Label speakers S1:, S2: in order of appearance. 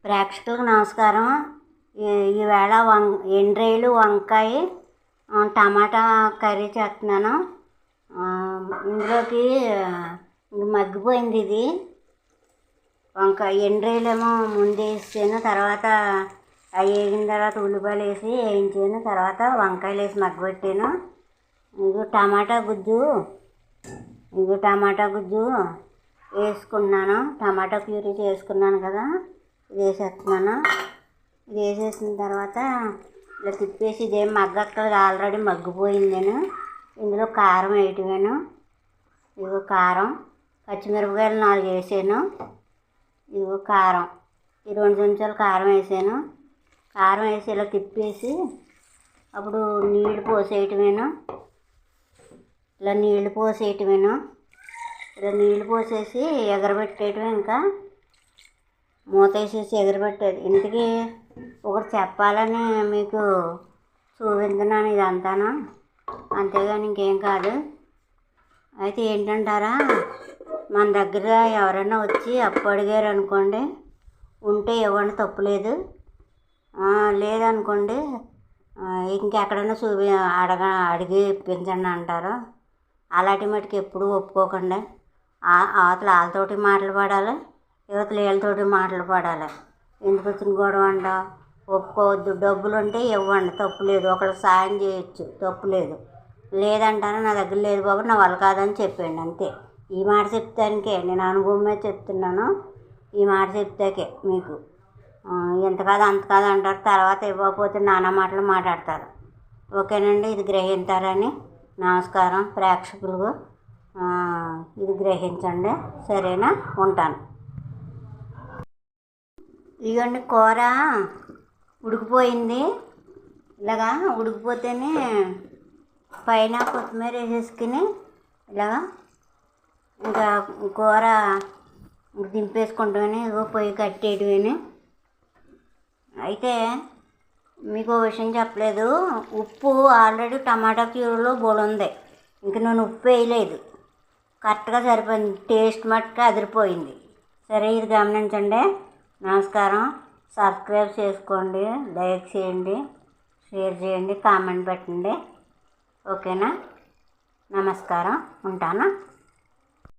S1: ప్రేక్షకులకు నమస్కారం. ఈవేళ ఎండ్రాయిలు వంకాయ టమాటా కర్రీ చేస్తున్నాను. ఇందులోకి మగ్గిపోయింది ఇది వంకాయ. ఎండ్రాయిలేమో ముందు వేసాను, తర్వాత అవి వేగిన తర్వాత ఉల్లిపాయలు వేసి వేయించాను, తర్వాత వంకాయలు వేసి మగ్గబెట్టాను. టమాటా గుజ్జు వేసుకున్నాను. టమాటా ప్యూరీ చేసుకున్నాను కదా, ఇది వేసేస్తున్నాను. ఇది వేసేసిన తర్వాత ఇలా తిప్పేసి ఇదేం మగ్గక్కర్లేదు, ఆల్రెడీ మగ్గిపోయింది. నేను ఇందులో కారం వేయటమేను. ఇదిగో కారం, పచ్చిమిరపకాయలు 4 వేసాను. ఇదిగో కారం, ఈ 2 చెంచాలు కారం వేసాను. కారం వేసి ఇలా తిప్పేసి అప్పుడు నీళ్ళు పోసేయటమేను. ఇలా నీళ్ళు పోసేసి ఎగరబెట్టేయటమే. ఇంకా మూత వేసేసి ఎగరబెట్టేది. ఇంటికి ఒకటి చెప్పాలని మీకు చూపించున్నాను ఇదంతాను, అంతేగాని ఇంకేం కాదు. అయితే ఏంటంటారా, మన దగ్గర ఎవరైనా వచ్చి అప్పు అడిగారు అనుకోండి, ఉంటే ఇవ్వండి, తప్పులేదు. లేదనుకోండి ఇంకెక్కడైనా అడిగి ఇప్పించండి అంటారు. అలాంటి మటుకు ఎప్పుడూ ఒప్పుకోకండి. అవతల వాళ్ళతోటి మాటలు పడాలి, యువతలు వీళ్ళతోటి మాటలు పడాలి. ఎందుకు వచ్చిన గొడవ అంట, ఒప్పుకోవద్దు. డబ్బులు ఉంటే ఇవ్వండి, తప్పులేదు. ఒకరికి సాయం చేయొచ్చు, తప్పులేదు. లేదంటాను, నా దగ్గర లేదు బాబు, నా వల్ల కాదని చెప్పండి, అంతే. ఈ మాట చెప్తానికే, నేను అనుభవం మీద చెప్తున్నాను. ఈ మాట చెప్తాకే మీకు ఎంత కాదు అంత కాదు అంటారు, తర్వాత ఇవ్వకపోతే నానా మాటలు మాట్లాడతారు. ఓకేనండి, ఇది గ్రహించారని నమస్కారం. ప్రేక్షకులు ఇది గ్రహించండి, సరేనా? ఉంటాను. ఇదిగోండి, కూర ఉడికిపోయింది. ఇలాగా ఉడికిపోతేనే పైన కొత్తిమీర వేసేసుకుని ఇలాగా ఇంకా కూర దింపేసుకుంటామని, ఇగో పొయ్యి కట్టేయటమని. అయితే మీకు విషయం చెప్పలేదు, ఉప్పు ఆల్రెడీ టమాటా ప్యూరీలో బోలుంది. ఇంక నేను ఉప్పు వేయలేదు, కరెక్ట్గా సరిపోయింది. టేస్ట్ మట్టుగా అదిరిపోయింది. సరే, ఇది గమనించండి. నమస్కారం. సబ్స్క్రైబ్ చేసుకోండి, లైక్ చేయండి, షేర్ చేయండి, కామెంట్ పెట్టండి. ఓకేనా? నమస్కారం, ఉంటాను.